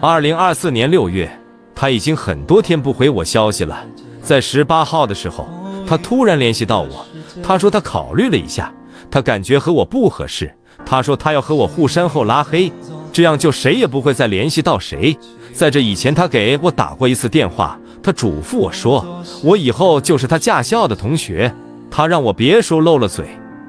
2024年6月，他已经很多天不回我消息了。在18号的时候，他突然联系到我，他说他考虑了一下，他感觉和我不合适，他说他要和我互删后拉黑，这样就谁也不会再联系到谁。在这以前，他给我打过一次电话，他嘱咐我说，我以后就是他驾校的同学，他让我别说漏了嘴。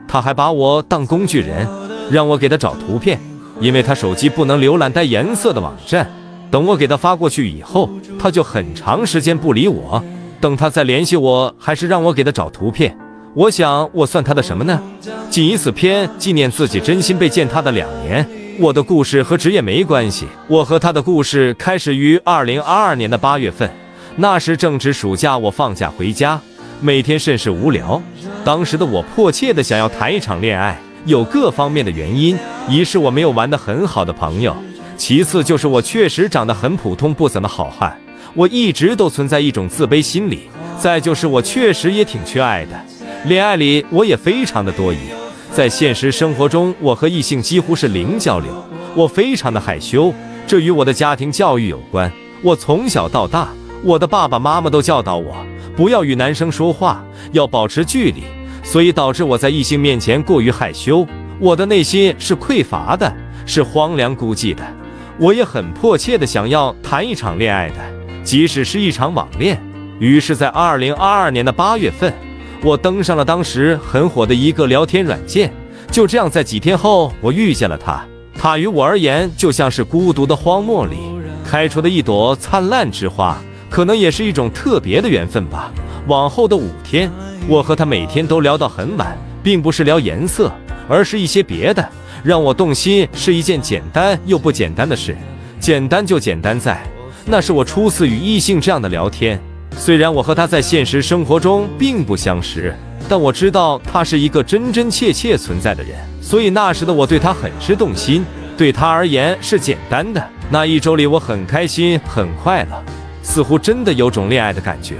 他还把我当工具人，让我给他找图片，因为他手机不能浏览带颜色的网站。等我给他发过去以后，他就很长时间不理我。等他再联系我，还是让我给他找图片。我想，我算他的什么呢？仅以此篇纪念自己真心被践踏的2年。我的故事和职业没关系，我和他的故事开始于2022年的8月份。那时正值暑假，我放假回家，每天甚是无聊。当时的我迫切地想要谈一场恋爱，有各方面的原因。一是我没有玩得很好的朋友，其次就是我确实长得很普通，不怎么好看，我一直都存在一种自卑心理。再就是我确实也挺缺爱的，恋爱里我也非常的多疑。在现实生活中，我和异性几乎是零交流，我非常的害羞，这与我的家庭教育有关。我从小到大，我的爸爸妈妈都教导我不要与男生说话，要保持距离，所以导致我在异性面前过于害羞。我的内心是匮乏的，是荒凉孤寂的。我也很迫切的想要谈一场恋爱的，即使是一场网恋。于是在2022年的8月份，我登上了当时很火的一个聊天软件。就这样，在几天后，我遇见了他。他于我而言就像是孤独的荒漠里开出的一朵灿烂之花，可能也是一种特别的缘分吧。往后的5天，我和他每天都聊到很晚，并不是聊颜色，而是一些别的。让我动心是一件简单又不简单的事。简单就简单在，那是我初次与异性这样的聊天。虽然我和他在现实生活中并不相识，但我知道他是一个真真切切存在的人，所以那时的我对他很是动心。对他而言是简单的。那1周里，我很开心，很快乐，似乎真的有种恋爱的感觉。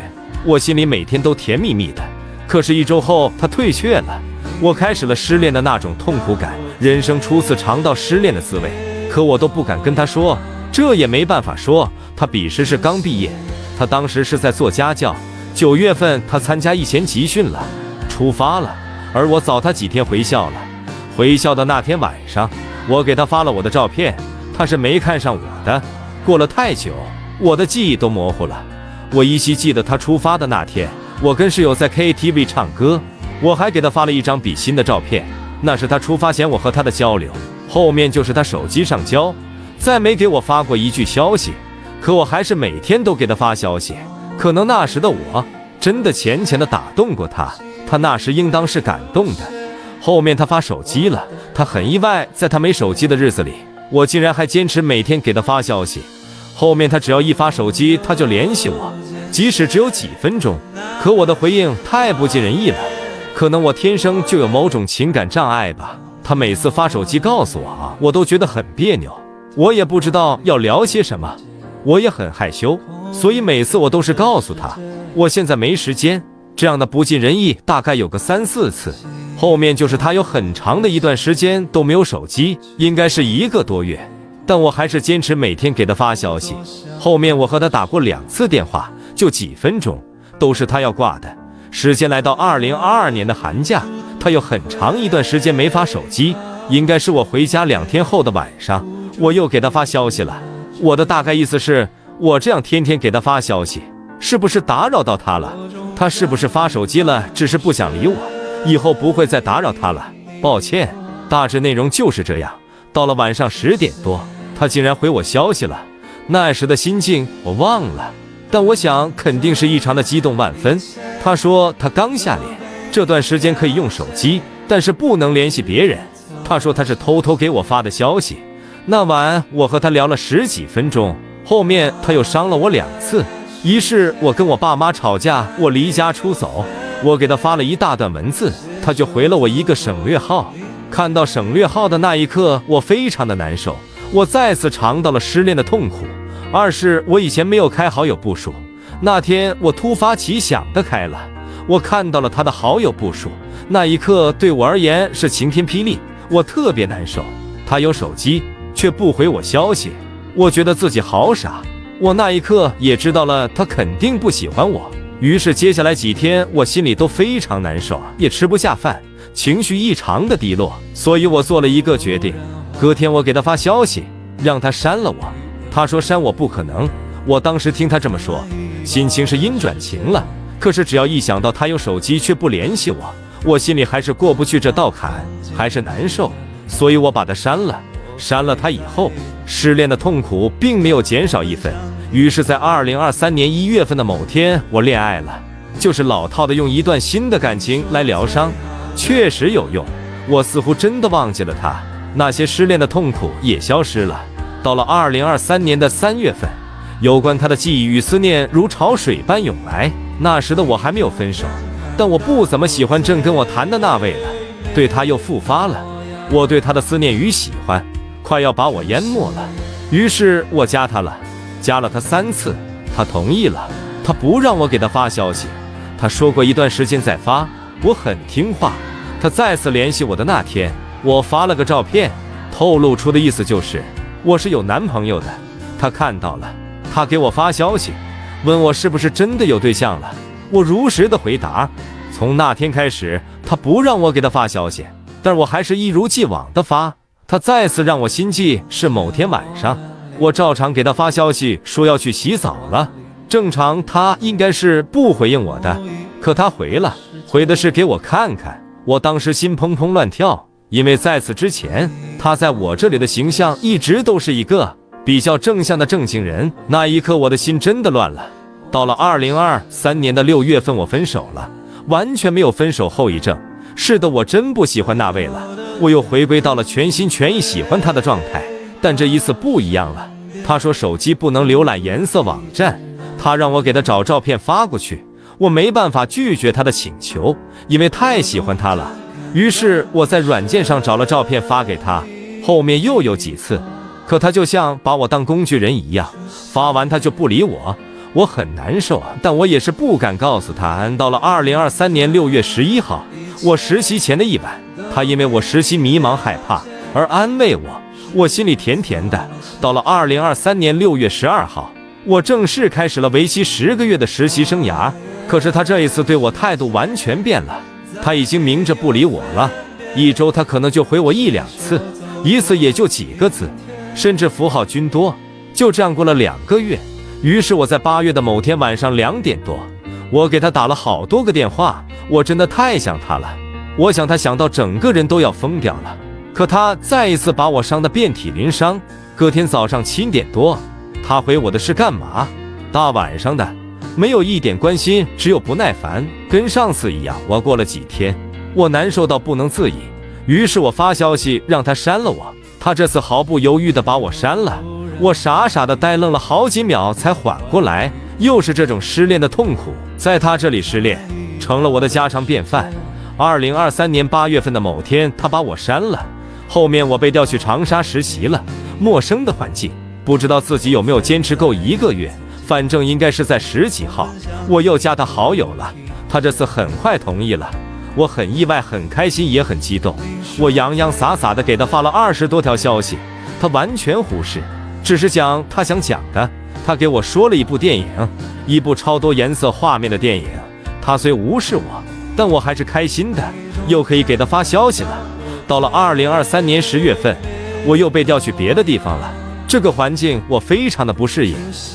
我心里每天都甜蜜蜜的。可是1周后，他退却了，我开始了失恋的那种痛苦感，人生初次尝到失恋的滋味。可我都不敢跟他说，这也没办法说。他彼时是刚毕业，他当时是在做家教。9月份他参加一前集训了，出发了，而我早他几天回校了。回校的那天晚上，我给他发了我的照片，他是没看上我的。过了太久，我的记忆都模糊了。我依稀记得他出发的那天，我跟室友在 KTV 唱歌，我还给他发了一张比心的照片，那是他出发前我和他的交流。后面就是他手机上交，再没给我发过一句消息。可我还是每天都给他发消息。可能那时的我真的浅浅的打动过他，他那时应当是感动的。后面他发手机了，他很意外，在他没手机的日子里，我竟然还坚持每天给他发消息。后面他只要一发手机，他就联系我，即使只有几分钟，可我的回应太不尽人意了。可能我天生就有某种情感障碍吧，他每次发手机告诉我，我都觉得很别扭，我也不知道要聊些什么，我也很害羞，所以每次我都是告诉他我现在没时间。这样的不尽人意大概有个3、4次。后面就是他有很长的一段时间都没有手机，应该是1个多月，但我还是坚持每天给他发消息。后面我和他打过2次电话，就几分钟，都是他要挂的。时间来到2022年的寒假，他有很长一段时间没发手机，应该是我回家2天后的晚上，我又给他发消息了。我的大概意思是，我这样天天给他发消息，是不是打扰到他了？他是不是发手机了，只是不想理我，以后不会再打扰他了，抱歉。大致内容就是这样。到了晚上10点多，他竟然回我消息了。那时的心境我忘了，但我想肯定是异常的激动万分。他说他刚下脸，这段时间可以用手机，但是不能联系别人。他说他是偷偷给我发的消息。那晚我和他聊了10几分钟，后面他又伤了我2次。一是我跟我爸妈吵架，我离家出走，我给他发了一大段文字，他就回了我一个省略号。看到省略号的那一刻，我非常的难受，我再次尝到了失恋的痛苦。二是我以前没有开好友步数，那天我突发奇想的开了，我看到了他的好友步数，那一刻对我而言是晴天霹雳，我特别难受。他有手机却不回我消息，我觉得自己好傻，我那一刻也知道了他肯定不喜欢我。于是接下来几天我心里都非常难受，也吃不下饭，情绪异常的低落。所以我做了一个决定，隔天我给他发消息，让他删了我。他说删我不可能。我当时听他这么说，心情是阴转晴了。可是只要一想到他有手机却不联系我，我心里还是过不去这道坎，还是难受。所以我把他删了。删了他以后，失恋的痛苦并没有减少一分。于是在2023年1月份的某天，我恋爱了。就是老套的用一段新的感情来疗伤，确实有用。我似乎真的忘记了他，那些失恋的痛苦也消失了。到了2023年的3月份，有关他的记忆与思念如潮水般涌来。那时的我还没有分手，但我不怎么喜欢正跟我谈的那位了，对他又复发了。我对他的思念与喜欢快要把我淹没了。于是我加他了，加了他3次，他同意了。他不让我给他发消息，他说过一段时间再发，我很听话。他再次联系我的那天，我发了个照片，透露出的意思就是我是有男朋友的。他看到了，他给我发消息，问我是不是真的有对象了。我如实的回答。从那天开始，他不让我给他发消息，但我还是一如既往的发。他再次让我心悸是某天晚上，我照常给他发消息说要去洗澡了。正常他应该是不回应我的，可他回了，回的是给我看看。我当时心砰砰乱跳，因为在此之前他在我这里的形象一直都是一个比较正向的正经人。那一刻我的心真的乱了。到了2023年的6月份，我分手了，完全没有分手后遗症。是的，我真不喜欢那位了，我又回归到了全心全意喜欢他的状态。但这一次不一样了，他说手机不能浏览颜色网站，他让我给他找照片发过去。我没办法拒绝他的请求，因为太喜欢他了。于是我在软件上找了照片发给他，后面又有几次，可他就像把我当工具人一样，发完他就不理我，我很难受，但我也是不敢告诉他。到了2023年6月11号，我实习前的一晚，他因为我实习迷茫害怕而安慰我，我心里甜甜的。到了2023年6月12号，我正式开始了为期10个月的实习生涯。可是他这一次对我态度完全变了，他已经明着不理我了。一周他可能就回我1、2次，一次也就几个字，甚至符号均多。就这样过了2个月。于是我在8月的某天晚上2点多，我给他打了好多个电话。我真的太想他了，我想他想到整个人都要疯掉了。可他再一次把我伤得遍体鳞伤。隔天早上7点多，他回我的是干嘛？大晚上的，没有一点关心，只有不耐烦，跟上次一样。我过了几天，我难受到不能自已，于是我发消息让他删了我。他这次毫不犹豫地把我删了。我傻傻的呆愣了好几秒才缓过来，又是这种失恋的痛苦。在他这里失恋成了我的家常便饭。2023年8月份的某天，他把我删了。后面我被调去长沙实习了，陌生的环境，不知道自己有没有坚持够1个月，反正应该是在10几号，我又加他好友了。他这次很快同意了，我很意外，很开心，也很激动。我洋洋洒洒的给他发了20多条消息，他完全忽视，只是讲他想讲的。他给我说了一部电影，一部超多颜色画面的电影。他虽无视我，但我还是开心的，又可以给他发消息了。到了2023年10月份，我又被调去别的地方了。这个环境我非常的不适应，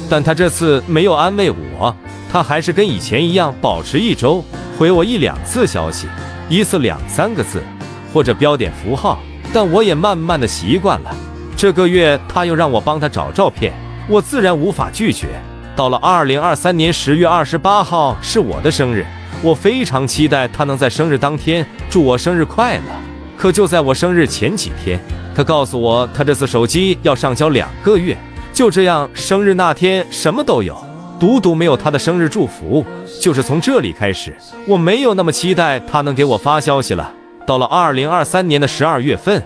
但他这次没有安慰我，他还是跟以前一样保持1周回我1、2次消息，一次2、3个字或者标点符号，但我也慢慢的习惯了。这个月他又让我帮他找照片，我自然无法拒绝。到了2023年10月28号是我的生日，我非常期待他能在生日当天祝我生日快乐。可就在我生日前几天，他告诉我他这次手机要上交2个月。就这样，生日那天什么都有，独独没有他的生日祝福。就是从这里开始，我没有那么期待他能给我发消息了。到了2023年的12月份，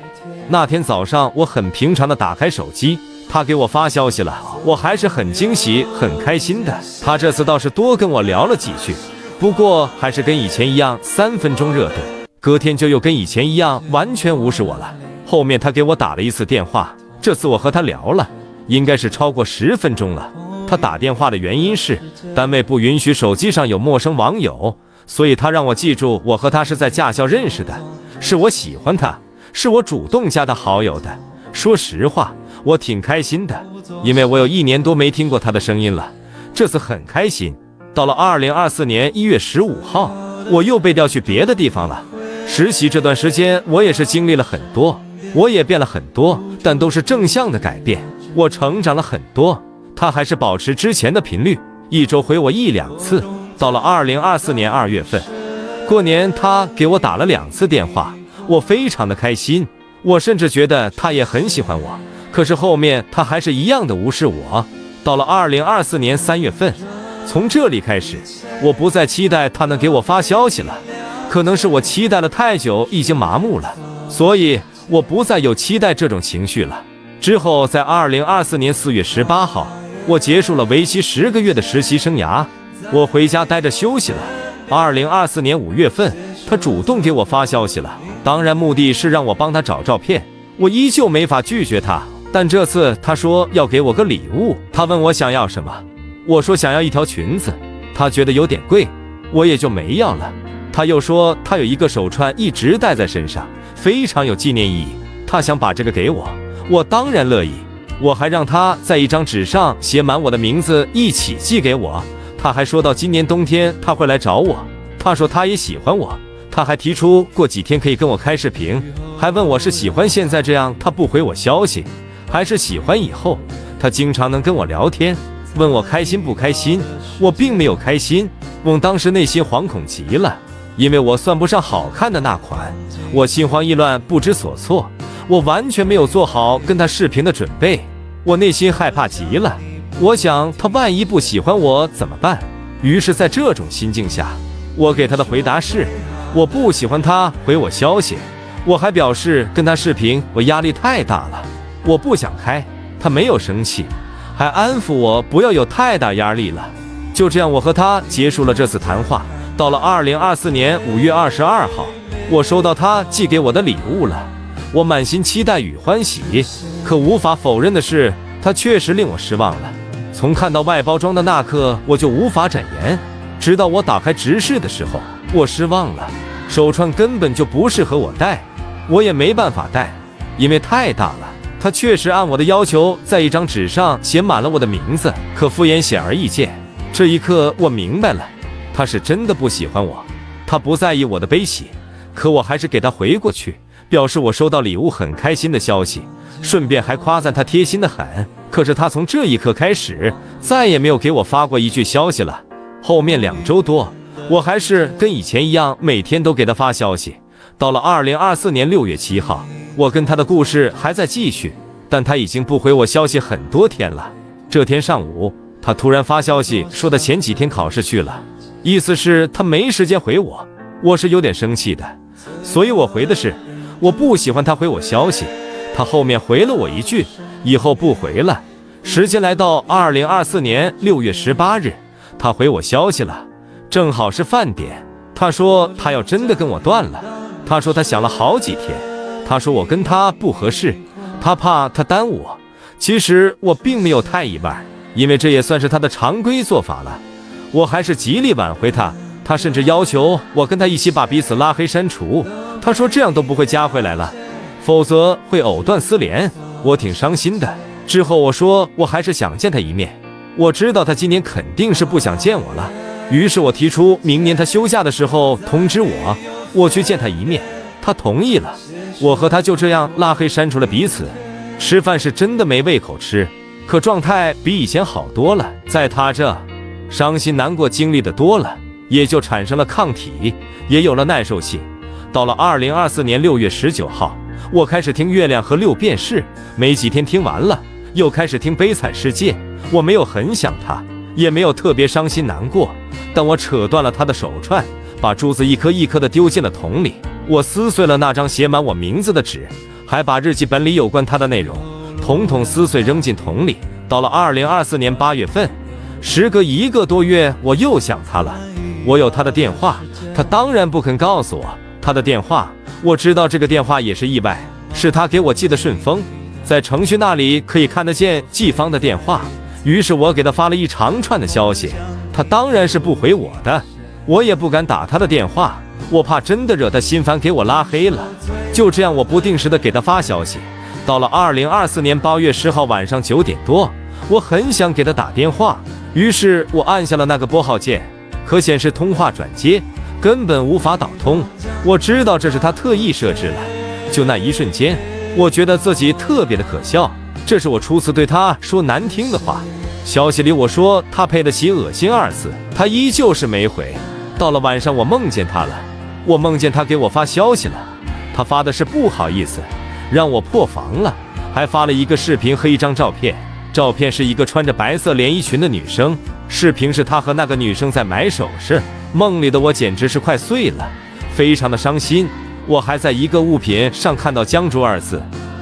那天早上我很平常的打开手机，他给我发消息了，我还是很惊喜很开心的。他这次倒是多跟我聊了几句，不过还是跟以前一样3分钟热度，隔天就又跟以前一样完全无视我了。后面他给我打了1次电话，这次我和他聊了，应该是超过10分钟了。他打电话的原因是单位不允许手机上有陌生网友，所以他让我记住我和他是在驾校认识的，是我喜欢他，是我主动加他好友的。说实话，我挺开心的，因为我有1年多没听过他的声音了，这次很开心。到了2024年1月15号，我又被调去别的地方了。实习这段时间，我也是经历了很多，我也变了很多，但都是正向的改变，我成长了很多。他还是保持之前的频率，1周回我1、2次。到了2024年2月份，过年他给我打了2次电话，我非常的开心，我甚至觉得他也很喜欢我。可是后面他还是一样的无视我。到了2024年3月份，从这里开始，我不再期待他能给我发消息了，可能是我期待了太久，已经麻木了，所以我不再有期待这种情绪了。之后在2024年4月18号，我结束了为期10个月的实习生涯，我回家待着休息了。2024年5月份，他主动给我发消息了，当然目的是让我帮他找照片，我依旧没法拒绝他，但这次他说要给我个礼物，他问我想要什么，我说想要一条裙子，他觉得有点贵，我也就没要了。他又说他有一个手串一直戴在身上，非常有纪念意义，他想把这个给我，我当然乐意。我还让他在一张纸上写满我的名字一起寄给我，他还说到今年冬天他会来找我，他说他也喜欢我，他还提出过几天可以跟我开视频，还问我是喜欢现在这样他不回我消息，还是喜欢以后他经常能跟我聊天，问我开心不开心。我并没有开心，我当时内心惶恐极了，因为我算不上好看的那款，我心慌意乱不知所措，我完全没有做好跟他视频的准备，我内心害怕极了，我想他万一不喜欢我怎么办？于是在这种心境下，我给他的回答是我不喜欢他回我消息，我还表示跟他视频我压力太大了，我不想开。他没有生气，还安抚我不要有太大压力了。就这样，我和他结束了这次谈话。到了2024年5月22号，我收到他寄给我的礼物了，我满心期待与欢喜，可无法否认的是，他确实令我失望了。从看到外包装的那刻，我就无法展言，直到我打开直视的时候，我失望了。手串根本就不适合我戴，我也没办法戴，因为太大了。他确实按我的要求在一张纸上写满了我的名字，可敷衍显而易见。这一刻我明白了，他是真的不喜欢我，他不在意我的悲喜。可我还是给他回过去，表示我收到礼物很开心的消息，顺便还夸赞他贴心的很。可是他从这一刻开始再也没有给我发过一句消息了。后面2周多，我还是跟以前一样，每天都给他发消息。到了2024年6月7号，我跟他的故事还在继续，但他已经不回我消息很多天了。这天上午，他突然发消息说他前几天考试去了，意思是他没时间回我。我是有点生气的，所以我回的是我不喜欢他回我消息。他后面回了我一句以后不回了。时间来到2024年6月18日，他回我消息了，正好是饭点。他说他要真的跟我断了，他说他想了好几天，他说我跟他不合适，他怕他耽误我。其实我并没有太意外，因为这也算是他的常规做法了。我还是极力挽回他，他甚至要求我跟他一起把彼此拉黑删除，他说这样都不会加回来了，否则会藕断丝连。我挺伤心的。之后我说我还是想见他一面，我知道他今年肯定是不想见我了，于是我提出明年他休假的时候通知我，我去见他一面。他同意了，我和他就这样拉黑删除了彼此。吃饭是真的没胃口吃，可状态比以前好多了。在他这伤心难过经历的多了，也就产生了抗体，也有了耐受性。到了2024年6月19号，我开始听《月亮和六便士》，没几天听完了，又开始听《悲惨世界》。我没有很想他，也没有特别伤心难过，但我扯断了他的手串，把珠子一颗一颗的丢进了桶里。我撕碎了那张写满我名字的纸，还把日记本里有关他的内容统统撕碎扔进桶里。到了2024年8月份，时隔1个多月，我又想他了。我有他的电话，他当然不肯告诉我他的电话。我知道这个电话也是意外，是他给我寄的顺丰。在程序那里可以看得见季芳的电话，于是我给他发了一长串的消息，他当然是不回我的，我也不敢打他的电话，我怕真的惹他心烦给我拉黑了。就这样，我不定时的给他发消息。到了2024年8月10号晚上9点多，我很想给他打电话，于是我按下了那个拨号键，可显示通话转接，根本无法导通。我知道这是他特意设置了。就那一瞬间，我觉得自己特别的可笑，这是我初次对他说难听的话。消息里我说他配得起恶心2字，他依旧是没回。到了晚上，我梦见他了，我梦见他给我发消息了，他发的是不好意思，让我破防了，还发了一个视频和一张照片。照片是一个穿着白色连衣裙的女生，视频是他和那个女生在买首饰。梦里的我简直是快碎了，非常的伤心。我还在一个物品上看到江竹2字，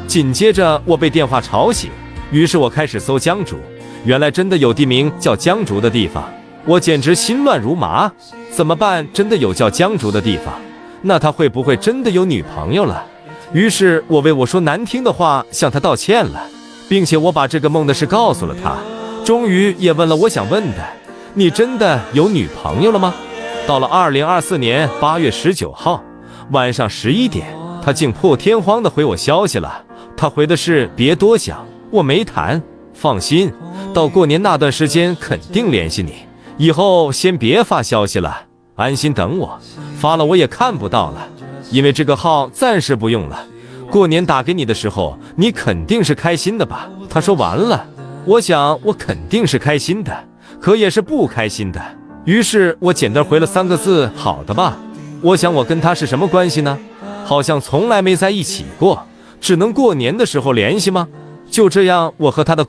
紧接着我被电话吵醒，于是我开始搜江竹，原来真的有地名叫江竹的地方，我简直心乱如麻。怎么办？真的有叫江竹的地方，那他会不会真的有女朋友了？于是我为我说难听的话向他道歉了，并且我把这个梦的事告诉了他，终于也问了我想问的，你真的有女朋友了吗？到了2024年8月19号晚上11点，他竟破天荒的回我消息了。他回的是别多想，我没谈，放心，到过年那段时间肯定联系你，以后先别发消息了，安心等我，发了我也看不到了，因为这个号暂时不用了，过年打给你的时候你肯定是开心的吧。他说完了，我想我肯定是开心的，可也是不开心的，于是我简单回了3个字，好的吧。我想我跟他是什么关系呢？好像从来没在一起过，只能过年的时候联系吗？就这样，我和他的